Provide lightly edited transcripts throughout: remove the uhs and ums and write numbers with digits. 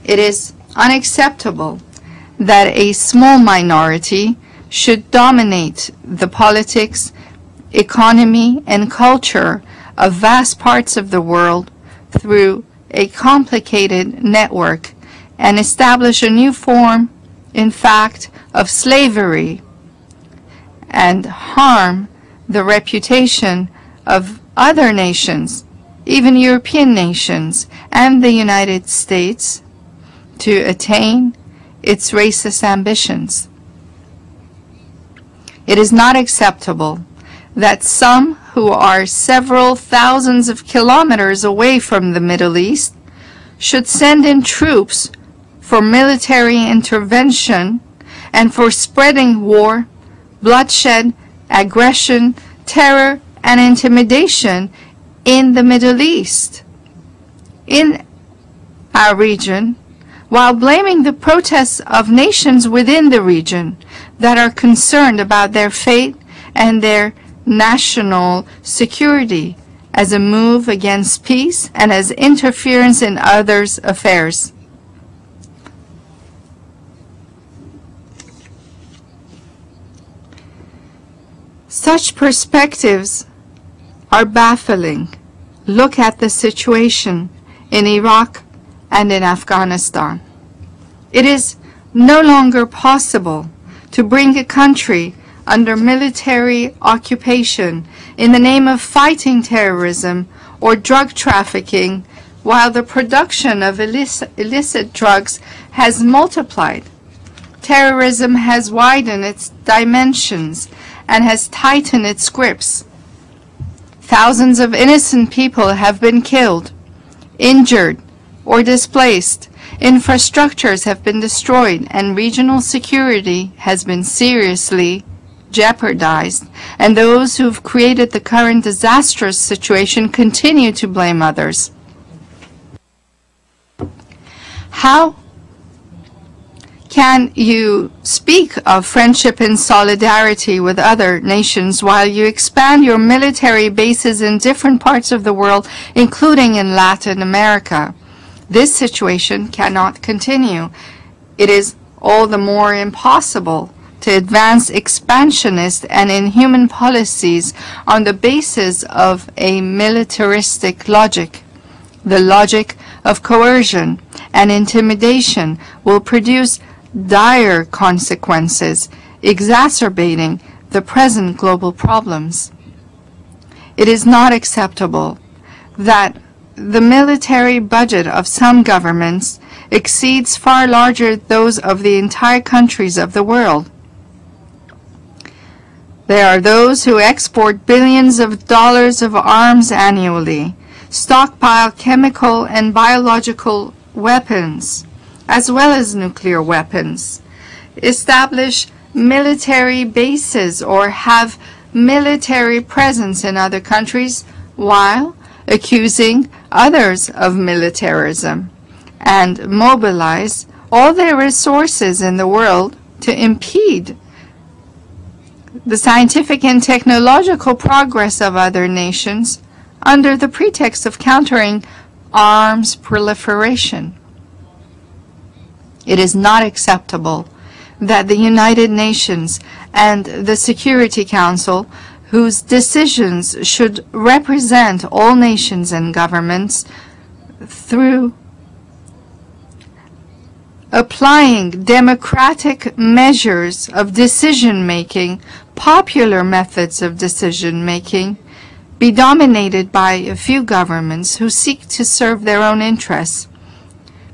It is unacceptable that a small minority should dominate the politics, economy, and culture of vast parts of the world through a complicated network and establish a new form, in fact, of slavery, and harm the reputation of other nations, even European nations and the United States, to attain its racist ambitions. It is not acceptable that some who are several thousands of kilometers away from the Middle East should send in troops for military intervention and for spreading war, bloodshed, aggression, terror, and intimidation in the Middle East, in our region, while blaming the protests of nations within the region that are concerned about their fate and their national security as a move against peace and as interference in others' affairs. Such perspectives are baffling. Look at the situation in Iraq and in Afghanistan. It is no longer possible to bring a country under military occupation in the name of fighting terrorism or drug trafficking while the production of illicit drugs has multiplied. Terrorism has widened its dimensions and has tightened its grips. Thousands of innocent people have been killed, injured, or displaced. Infrastructures have been destroyed, and regional security has been seriously jeopardized. And those who've created the current disastrous situation continue to blame others. How can you speak of friendship and solidarity with other nations while you expand your military bases in different parts of the world, including in Latin America? This situation cannot continue. It is all the more impossible to advance expansionist and inhuman policies on the basis of a militaristic logic. The logic of coercion and intimidation will produce dire consequences, exacerbating the present global problems. It is not acceptable that the military budget of some governments exceeds far larger those of the entire countries of the world. There are those who export billions of dollars of arms annually, stockpile chemical and biological weapons, as well as nuclear weapons, establish military bases or have military presence in other countries while accusing others of militarism, and mobilize all their resources in the world to impede the scientific and technological progress of other nations under the pretext of countering arms proliferation. It is not acceptable that the United Nations and the Security Council, whose decisions should represent all nations and governments, through applying democratic measures of decision-making, popular methods of decision-making, be dominated by a few governments who seek to serve their own interests,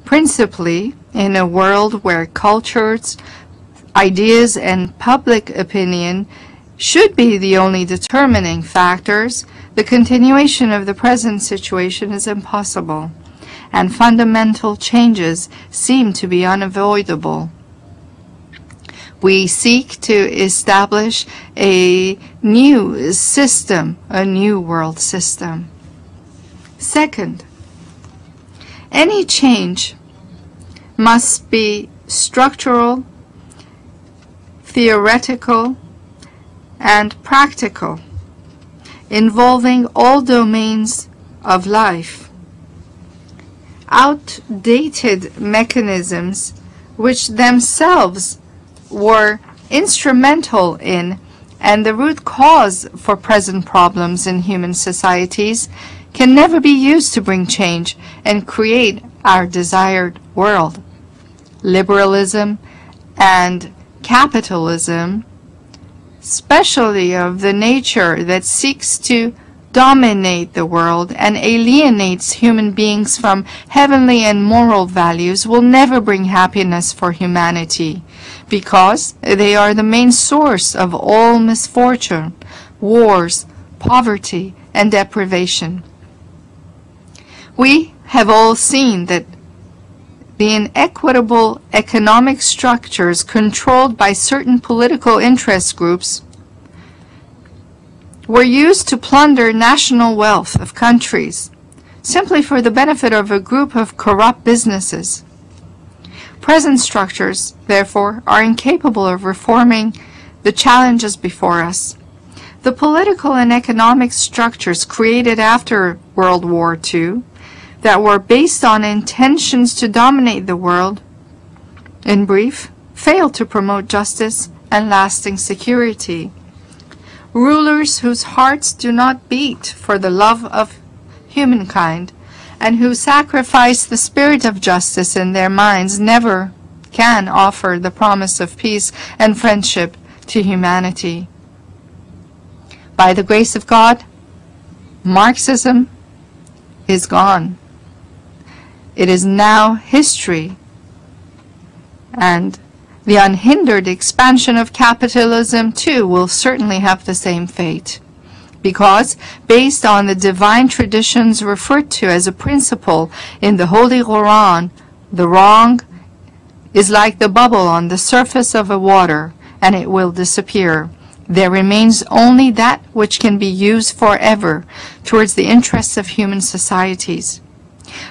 principally in a world where cultures, ideas, and public opinion should be the only determining factors. The continuation of the present situation is impossible, and fundamental changes seem to be unavoidable. We seek to establish a new system, a new world system. Second, any change must be structural, theoretical, and practical, involving all domains of life. outdated mechanisms which themselves were instrumental in and the root cause for present problems in human societies can never be used to bring change and create our desired world. Liberalism and capitalism, especially of the nature that seeks to dominate the world and alienates human beings from heavenly and moral values, will never bring happiness for humanity, because they are the main source of all misfortune, wars, poverty, and deprivation. We have all seen that the inequitable economic structures controlled by certain political interest groups were used to plunder national wealth of countries simply for the benefit of a group of corrupt businesses. Present structures, therefore, are incapable of reforming the challenges before us. The political and economic structures created after World War II that were based on intentions to dominate the world, in brief, failed to promote justice and lasting security. Rulers whose hearts do not beat for the love of humankind and who sacrifice the spirit of justice in their minds never can offer the promise of peace and friendship to humanity. By the grace of God, Marxism is gone. It is now history, and the unhindered expansion of capitalism, too, will certainly have the same fate, because, based on the divine traditions referred to as a principle in the Holy Quran, the wrong is like the bubble on the surface of a water, and it will disappear. There remains only that which can be used forever towards the interests of human societies.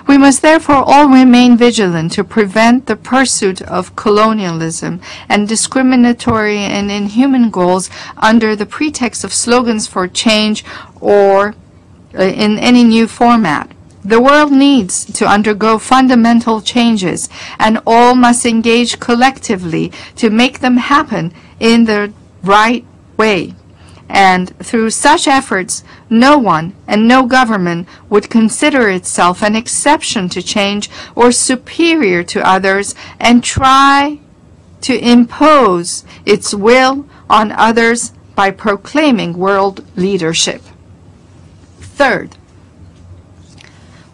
We must therefore all remain vigilant to prevent the pursuit of colonialism and discriminatory and inhuman goals under the pretext of slogans for change or in any new format. The world needs to undergo fundamental changes, and all must engage collectively to make them happen in the right way. And through such efforts, no one and no government would consider itself an exception to change or superior to others and try to impose its will on others by proclaiming world leadership. Third,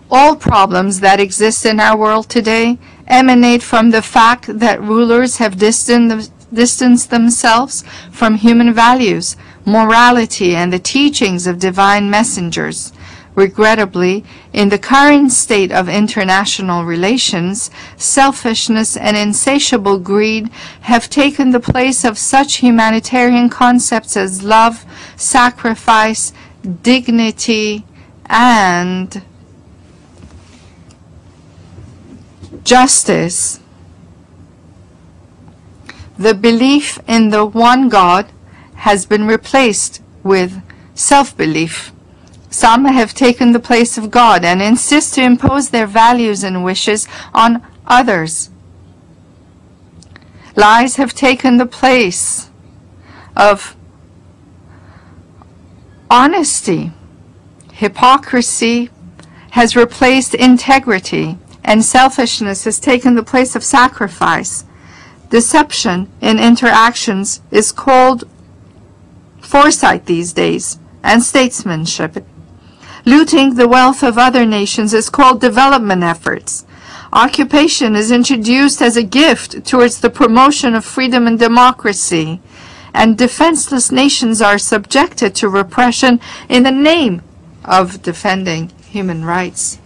all problems that exist in our world today emanate from the fact that rulers have distanced themselves from human values, morality, and the teachings of divine messengers. Regrettably, in the current state of international relations, selfishness and insatiable greed have taken the place of such humanitarian concepts as love, sacrifice, dignity, and justice. The belief in the one God has been replaced with self-belief. Some have taken the place of God and insist to impose their values and wishes on others. Lies have taken the place of honesty. Hypocrisy has replaced integrity, and selfishness has taken the place of sacrifice. Deception in interactions is called foresight these days, and statesmanship. Looting the wealth of other nations is called development efforts. Occupation is introduced as a gift towards the promotion of freedom and democracy, and defenseless nations are subjected to repression in the name of defending human rights.